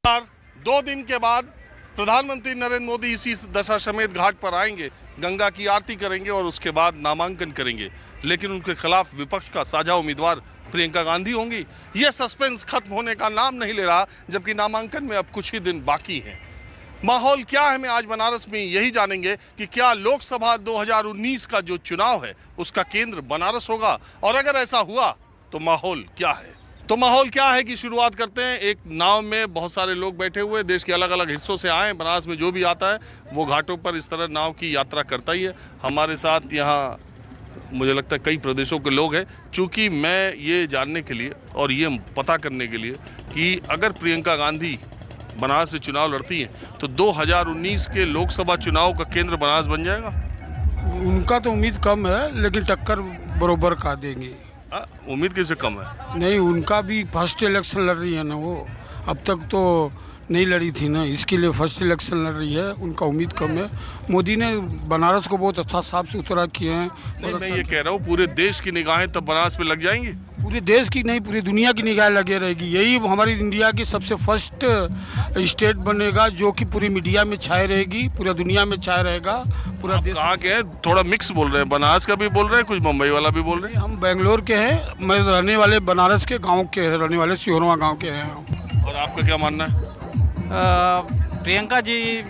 2 दिन के बाद प्रधानमंत्री नरेंद्र मोदी इसी दशाश्वमेध घाट पर आएंगे, गंगा की आरती करेंगे और उसके बाद नामांकन करेंगे। लेकिन उनके खिलाफ विपक्ष का साझा उम्मीदवार प्रियंका गांधी होंगी। यह सस्पेंस खत्म होने का नाम नहीं ले रहा, जबकि नामांकन में अब कुछ ही दिन बाकी हैं। माहौल क्या है, मैं आज बनारस में यही जानेंगे कि क्या लोकसभा 2019 का जो चुनाव है उसका केंद्र बनारस होगा, और अगर ऐसा हुआ तो माहौल क्या है। तो माहौल क्या है कि शुरुआत करते हैं। एक नाव में बहुत सारे लोग बैठे हुए, देश के अलग अलग हिस्सों से आए। बनारस में जो भी आता है वो घाटों पर इस तरह नाव की यात्रा करता ही है। हमारे साथ यहाँ मुझे लगता है कई प्रदेशों के लोग हैं। चूँकि मैं ये जानने के लिए और ये पता करने के लिए कि अगर प्रियंका गांधी बनारस से चुनाव लड़ती हैं तो 2019 के लोकसभा चुनाव का केंद्र बनारस बन जाएगा। उनका तो उम्मीद कम है, लेकिन टक्कर बरोबर का देंगे। उम्मीद कैसे कम है? नहीं, उनका भी फर्स्ट इलेक्शन लड़ रही है ना वो, अब तक तो नहीं लड़ी थी ना, इसके लिए फर्स्ट इलेक्शन लड़ रही है। उनका उम्मीद कम है। मोदी ने बनारस को बहुत अच्छा साफ सुथरा किए हैं। नहीं, मैं ये कह रहा हूँ पूरे देश की निगाहें तब बनारस पे लग जाएंगी। पूरे देश की नहीं, पूरी दुनिया की निगाह लगे रहेगी। यही हमारी इंडिया की सबसे फर्स्ट स्टेट बनेगा जो कि पूरी मीडिया में छाए रहेगी, पूरा दुनिया में छाए रहेगा। पूरा देश कहाँ के हैं? थोड़ा मिक्स बोल रहे हैं, बनारस का भी बोल रहे हैं, कुछ मुंबई वाला भी बोल रहे हैं। हम बेंगलोर के हैं, मैं रहने वाले बनारस के गांव के रहने वाले सिहोरवा गांव के हैं। और आपका क्या मानना है? प्रियंका जी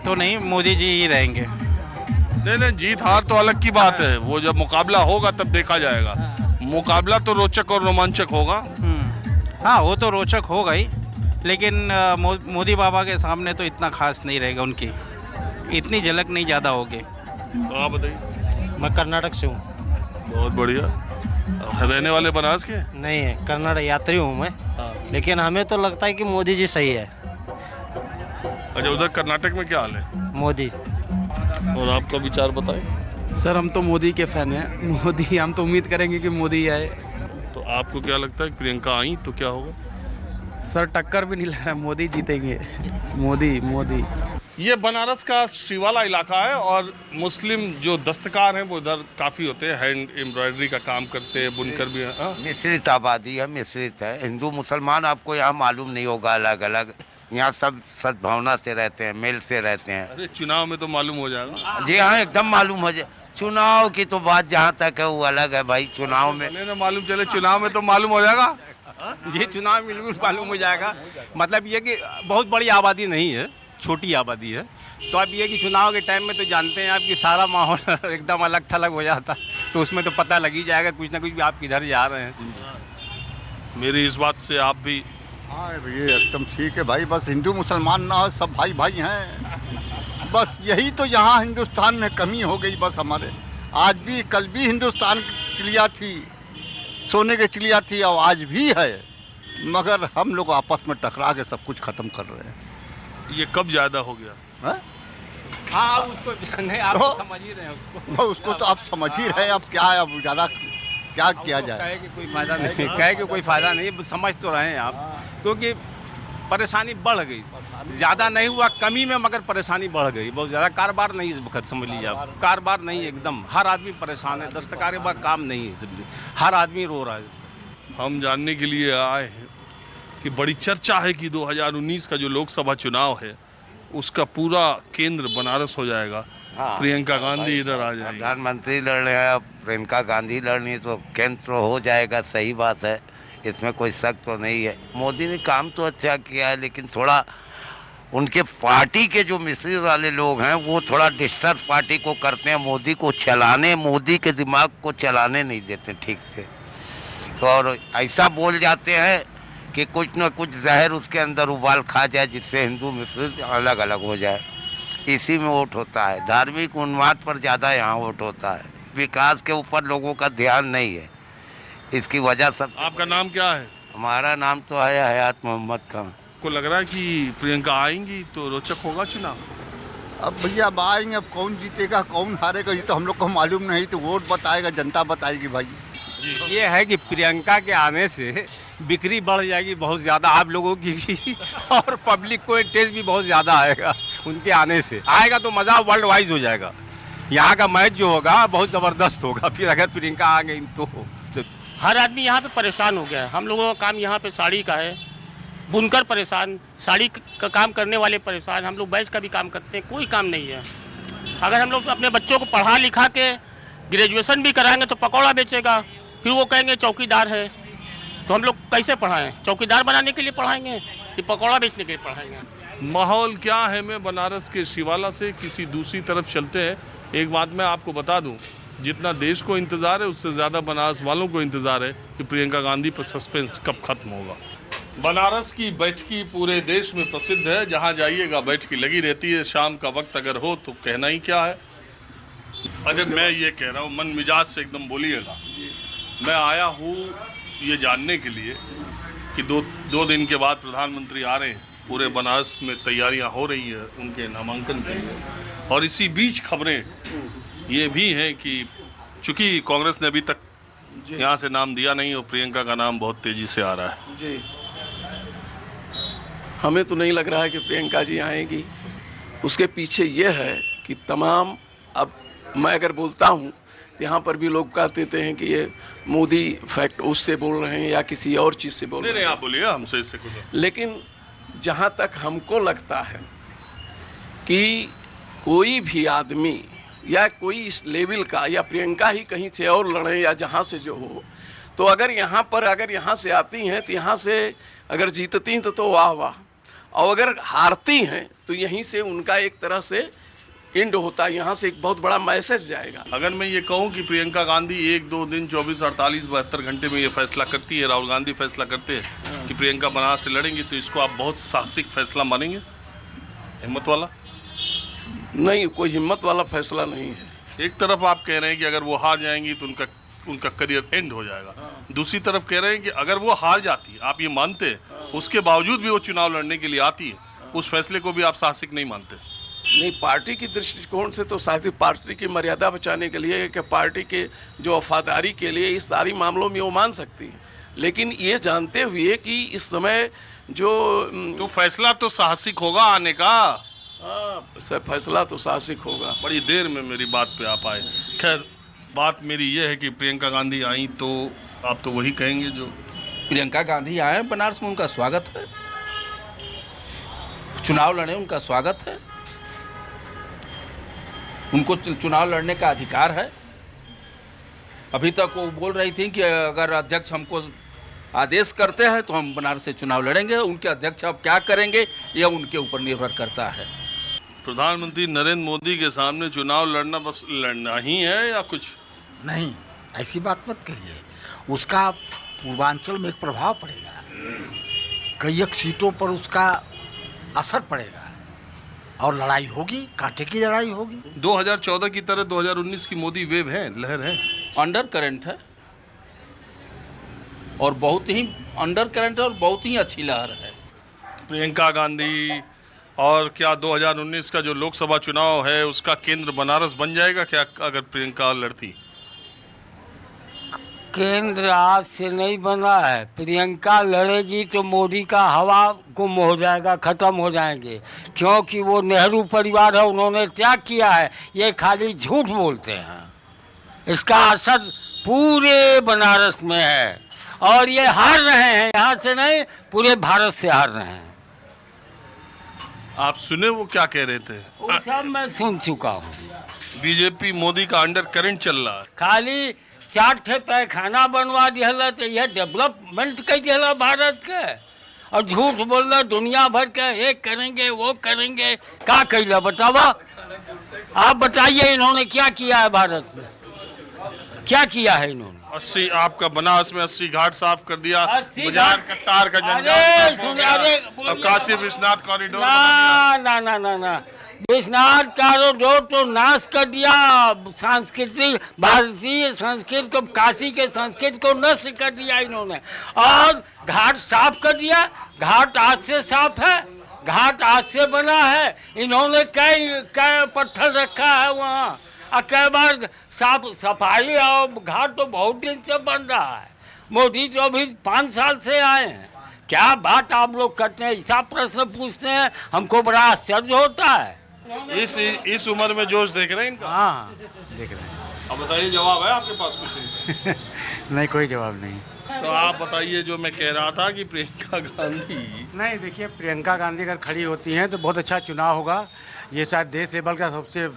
तो नहीं, मोदी जी ही रहेंगे। नहीं, जीत हार तो अलग की बात है, वो जब मुकाबला होगा तब देखा जाएगा। मुकाबला तो रोचक और रोमांचक होगा। हाँ, वो तो रोचक होगा ही, लेकिन मोदी बाबा के सामने तो इतना खास नहीं रहेगा, उनकी इतनी झलक नहीं ज़्यादा होगी। तो आप बताइए। मैं कर्नाटक से हूँ। बहुत बढ़िया। रहने वाले बनारस के? नहीं है, कर्नाटक यात्री हूँ मैं, लेकिन हमें तो लगता है कि मोदी जी सही है। अच्छा, उधर कर्नाटक में क्या हाल है? मोदी। और आपका विचार बताएं। सर, हम तो मोदी के फैन हैं। मोदी, हम तो उम्मीद करेंगे कि मोदी आए। तो आपको क्या लगता है प्रियंका आई तो क्या होगा? सर, टक्कर भी नहीं लग रहा है, मोदी जीतेंगे। मोदी। ये बनारस का शिवाला इलाका है और मुस्लिम जो दस्तकार हैं वो इधर काफ़ी होते हैं, हैंड एम्ब्रॉयडरी का काम करते हैं, बुनकर भी हैं। मिश्रित आबादी है, मिश्रित है। हिंदू मुसलमान आपको यहाँ मालूम नहीं होगा, अलग अलग। यहाँ सब सद्भावना से रहते हैं, मेल से रहते हैं। अरे चुनाव में तो मालूम हो जाएगा। जी हाँ, एकदम मालूम हो जाए। चुनाव की तो बात जहाँ तक है वो अलग है भाई। चुनाव में ना मालूम चले, चुनाव में तो मालूम हो जाएगा। ये चुनाव में बिल्कुल मालूम हो जाएगा। मतलब ये कि बहुत बड़ी आबादी नहीं है, छोटी आबादी है। तो अब ये कि चुनाव के टाइम में तो जानते हैं आप कि सारा माहौल एकदम अलग थलग हो जाता, तो उसमें तो पता लग ही जाएगा कुछ ना कुछ भी आप किधर जा रहे हैं। मेरी इस बात से आप भी? हाँ, ये एकदम ठीक है भाई। बस हिंदू मुसलमान ना हो, सब भाई भाई हैं। बस यही तो यहाँ हिंदुस्तान में कमी हो गई। बस हमारे आज भी कल भी हिंदुस्तान की चिड़िया थी, सोने की चिड़िया थी, और आज भी है, मगर हम लोग आपस में टकरा के सब कुछ खत्म कर रहे हैं। ये कब ज़्यादा हो गया? हाँ, उसको नहीं, आप तो समझ ही रहे हैं उसको तो आप समझ ही रहे हैं। अब क्या है, अब ज़्यादा क्या किया जाए? कहे कि कोई फ़ायदा नहीं, कहे कि कोई फ़ायदा नहीं, समझ तो रहे हैं आप। क्योंकि परेशानी बढ़ गई, ज़्यादा नहीं हुआ कमी में, मगर परेशानी बढ़ गई बहुत ज़्यादा। कारोबार नहीं इस वक्त, समझ लीजिए आप, कारोबार नहीं, एकदम हर आदमी परेशान है। दस्तकार के बाद काम नहीं है, हर आदमी रो रहा है। हम जानने के लिए आए हैं कि बड़ी चर्चा है कि 2019 का जो लोकसभा चुनाव है उसका पूरा केंद्र बनारस हो जाएगा। हाँ, प्रियंका गांधी इधर आ जाएगी। प्रधानमंत्री लड़ रहे हैं, प्रियंका गांधी लड़ रही है, तो केंद्र हो जाएगा। सही बात है, इसमें कोई शक तो नहीं है। मोदी ने काम तो अच्छा किया है, लेकिन थोड़ा उनके पार्टी के जो मिश्रित वाले लोग हैं वो थोड़ा डिस्टर्ब पार्टी को करते हैं, मोदी को चलाने, मोदी के दिमाग को चलाने नहीं देते ठीक से। तो और ऐसा बोल जाते हैं कि कुछ न कुछ जहर उसके अंदर उबाल खा जाए, जिससे हिंदू मिश्रित अलग अलग हो जाए। इसी में वोट होता है। धार्मिक उन्माद पर ज़्यादा यहाँ वोट होता है, विकास के ऊपर लोगों का ध्यान नहीं है। इसकी वजह सब। आपका नाम क्या है? हमारा नाम तो है हयात मोहम्मद खान। को लग रहा है कि प्रियंका आएंगी तो रोचक होगा चुनाव? अब भैया अब आएंगे, अब कौन जीतेगा कौन हारेगा ये तो हम लोग को मालूम नहीं। तो वोट बताएगा, जनता बताएगी भाई। ये है कि प्रियंका के आने से बिक्री बढ़ जाएगी बहुत ज़्यादा आप लोगों की भी, और पब्लिक को टेस्ट भी बहुत ज़्यादा आएगा उनके आने से। आएगा तो मज़ा वर्ल्ड वाइज हो जाएगा। यहाँ का मैच जो होगा बहुत ज़बरदस्त होगा फिर, अगर प्रियंका आ गई तो। हर आदमी यहाँ पे परेशान हो गया है। हम लोगों का काम यहाँ पे साड़ी का है, बुनकर परेशान, साड़ी का काम करने वाले परेशान, हम लोग बैठ का भी काम करते हैं, कोई काम नहीं है। अगर हम लोग अपने बच्चों को पढ़ा लिखा के ग्रेजुएशन भी कराएंगे तो पकौड़ा बेचेगा, फिर वो कहेंगे चौकीदार है, तो हम लोग कैसे पढ़ाएं? चौकीदार बनाने के लिए पढ़ाएंगे कि पकौड़ा बेचने के लिए पढ़ाएंगे? माहौल क्या है, मैं बनारस के शिवाला से किसी दूसरी तरफ चलते हैं। एक बात मैं आपको बता दूं, जितना देश को इंतज़ार है उससे ज़्यादा बनारस वालों को इंतज़ार है कि प्रियंका गांधी पर सस्पेंस कब खत्म होगा। बनारस की बैठकी पूरे देश में प्रसिद्ध है, जहां जाइएगा बैठकी लगी रहती है। शाम का वक्त अगर हो तो कहना ही क्या है। अगर मैं ये कह रहा हूँ, मन मिजाज से एकदम बोलिएगा। मैं आया हूँ ये जानने के लिए कि दो दिन के बाद प्रधानमंत्री आ रहे हैं, पूरे बनारस में तैयारियां हो रही है उनके नामांकन के लिए, और इसी बीच खबरें ये भी हैं कि चूंकि कांग्रेस ने अभी तक यहाँ से नाम दिया नहीं और प्रियंका का नाम बहुत तेजी से आ रहा है। जी, हमें तो नहीं लग रहा है कि प्रियंका जी आएगी। उसके पीछे ये है कि तमाम, अब मैं अगर बोलता हूँ तो यहाँ पर भी लोग कह देते हैं कि ये मोदी फैक्ट उससे बोल रहे हैं या किसी और चीज़ से बोल रहे हैं। नहीं, आप बोलिए, हमसे इससे कुछ। लेकिन जहाँ तक हमको लगता है कि कोई भी आदमी या कोई इस लेवल का, या प्रियंका ही कहीं से और लड़े या जहाँ से जो हो, तो अगर यहाँ से आती हैं तो यहाँ से अगर जीतती हैं तो वाह वाह, और अगर हारती हैं तो यहीं से उनका एक तरह से एंड होता है, यहाँ से एक बहुत बड़ा मैसेज जाएगा। अगर मैं ये कहूँ कि प्रियंका गांधी 1-2 दिन 24, 48, 72 घंटे में ये फैसला करती है, राहुल गांधी फैसला करते हैं कि प्रियंका बनारस से लड़ेंगी, तो इसको आप बहुत साहसिक फैसला मानेंगे? हिम्मत वाला? नहीं, कोई हिम्मत वाला फैसला नहीं है। एक तरफ आप कह रहे हैं कि अगर वो हार जाएंगी तो उनका करियर एंड हो जाएगा, दूसरी तरफ कह रहे हैं कि अगर वो हार जाती है, आप ये मानते हैं, उसके बावजूद भी वो चुनाव लड़ने के लिए आती है, उस फैसले को भी आप साहसिक नहीं मानते? नहीं, पार्टी की दृष्टिकोण से तो साथ ही पार्टी की मर्यादा बचाने के लिए, कि पार्टी के जो वफादारी के लिए इस सारी मामलों में वो मान सकती है, लेकिन ये जानते हुए कि इस समय जो तो फैसला तो साहसिक होगा आने का। फैसला तो साहसिक होगा। बड़ी देर में मेरी बात पे आप आए। खैर, बात मेरी ये है कि प्रियंका गांधी आई तो आप तो वही कहेंगे जो प्रियंका गांधी आए बनारस में, उनका स्वागत है, चुनाव लड़े उनका स्वागत है, उनको चुनाव लड़ने का अधिकार है। अभी तक वो बोल रही थी कि अगर अध्यक्ष हमको आदेश करते हैं तो हम बनारस से चुनाव लड़ेंगे, उनके अध्यक्ष अब क्या करेंगे यह उनके ऊपर निर्भर करता है। प्रधानमंत्री नरेंद्र मोदी के सामने चुनाव लड़ना बस लड़ना ही है या कुछ नहीं? ऐसी बात मत कहिए, उसका पूर्वांचल में एक प्रभाव पड़ेगा, कई एक सीटों पर उसका असर पड़ेगा और लड़ाई होगी, कांटे की लड़ाई होगी। 2014 की तरह 2019 की मोदी वेव है, लहर है, अंडर करंट है, और बहुत ही अंडर करंट है और बहुत ही अच्छी लहर है। प्रियंका गांधी और क्या 2019 का जो लोकसभा चुनाव है उसका केंद्र बनारस बन जाएगा क्या अगर प्रियंका लड़ती? केंद्र आज से नहीं बना है। प्रियंका लड़ेगी तो मोदी का हवा गुम हो जाएगा, ख़त्म हो जाएंगे, क्योंकि वो नेहरू परिवार है, उन्होंने त्याग किया है। ये खाली झूठ बोलते हैं, इसका असर पूरे बनारस में है और ये हार रहे हैं, यहाँ से नहीं पूरे भारत से हार रहे हैं। आप सुने वो क्या कह रहे थे? वो सब मैं सुन चुका हूँ। बीजेपी मोदी का अंडर करंट चल रहा है, खाली 4 ठे पैखाना बनवा दिया तो यह डेवलपमेंट कर दिया भारत के, और झूठ बोल रहा दुनिया भर के ये करेंगे वो करेंगे। क्या कैला बतावा? आप बताइए इन्होंने क्या किया है भारत में, क्या किया है इन्होंने? 80 आपका बनारस में 80 घाट साफ कर दिया, 80 बाजार कट्टार का जंजाल, काशी विश्वनाथ कॉरिडोर ना ना ना ना, विश्वनाथ कॉरिडोर तो नाश कर दिया, सांस्कृतिक भारतीय संस्कृति को, काशी के संस्कृति को नष्ट कर दिया इन्होंने, और घाट साफ कर दिया। घाट आज से साफ है, घाट आज से बना है, इन्होंने कई पत्थर रखा है वहाँ, और कई बार सफाई और घाट तो बहुत दिन से बन रहा है। मोदी तो अभी 5 साल से आए हैं। क्या बात आप लोग करते हैं, ऐसा प्रश्न पूछते हैं, हमको बड़ा आश्चर्य होता है। इस उम्र में जोश देख रहे हैं इनका? हाँ देख रहे हैं। अब बताइए, जवाब है आपके पास कुछ? नहीं, कोई जवाब नहीं। तो आप बताइए, जो मैं कह रहा था कि प्रियंका गांधी, नहीं देखिए, प्रियंका गांधी अगर खड़ी होती हैं तो बहुत अच्छा चुनाव होगा। ये शायद देश लेवल का सबसे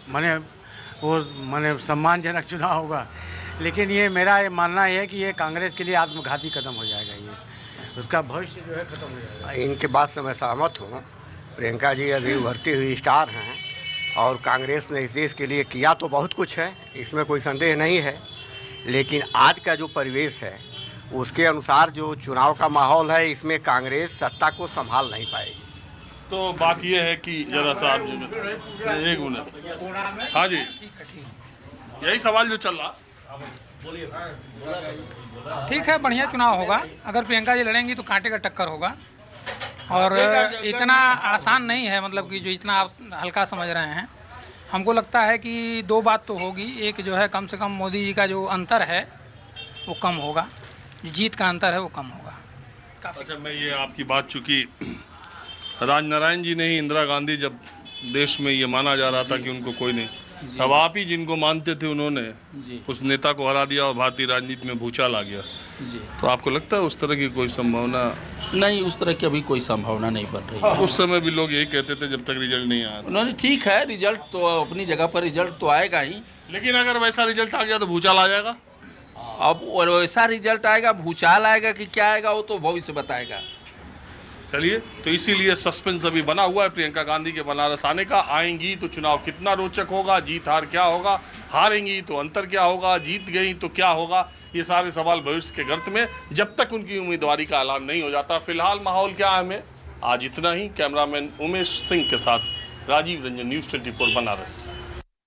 माने सम्मानजनक चुनाव होगा। लेकिन ये मेरा ये मानना है कि ये कांग्रेस के लिए आत्मघाती कदम हो जाएगा। ये उसका भविष्य जो है खत्म हो जाएगा। इनके बात से मैं सहमत हूँ। प्रियंका जी अभी उभरती हुई स्टार हैं और कांग्रेस ने इस देश के लिए किया तो बहुत कुछ है, इसमें कोई संदेह नहीं है। लेकिन आज का जो परिवेश है उसके अनुसार जो चुनाव का माहौल है, इसमें कांग्रेस सत्ता को संभाल नहीं पाएगी। तो बात यह है कि जरा सा आप एक मिनट, हाँ जी, यही सवाल जो चल रहा। ठीक है, बढ़िया चुनाव होगा। अगर प्रियंका जी लड़ेंगी तो कांटे का टक्कर होगा और इतना आसान नहीं है, मतलब कि जो इतना आप हल्का समझ रहे हैं। हमको लगता है कि दो बात तो होगी। एक जो है, कम से कम मोदी जी का जो अंतर है वो कम होगा, जीत का अंतर है वो कम होगा। अच्छा, मैं ये आपकी बात, चूँकि राजनारायण जी ने ही इंदिरा गांधी, जब देश में ये माना जा रहा था कि उनको कोई नहीं, अब आप ही जिनको मानते थे उन्होंने उस नेता को हरा दिया और भारतीय राजनीति में भूचाल आ गया। तो आपको लगता है उस तरह की कोई संभावना? नहीं, उस तरह की अभी कोई संभावना नहीं बन रही है। उस समय भी लोग यही कहते थे जब तक रिजल्ट नहीं आया। उन्होंने, ठीक है, रिजल्ट तो अपनी जगह पर रिजल्ट तो आएगा ही, लेकिन अगर वैसा रिजल्ट आ गया तो भूचाल आ जाएगा। अब वैसा रिजल्ट आएगा, भूचाल आएगा कि क्या आएगा, वो तो भविष्य बताएगा। चलिए, तो इसीलिए सस्पेंस अभी बना हुआ है प्रियंका गांधी के बनारस आने का। आएंगी तो चुनाव कितना रोचक होगा, जीत हार क्या होगा, हारेंगी तो अंतर क्या होगा, जीत गई तो क्या होगा, ये सारे सवाल भविष्य के गर्त में, जब तक उनकी उम्मीदवारी का ऐलान नहीं हो जाता। फिलहाल माहौल क्या है हमें आज इतना ही। कैमरामैन उमेश सिंह के साथ राजीव रंजन, न्यूज़ 24 बनारस।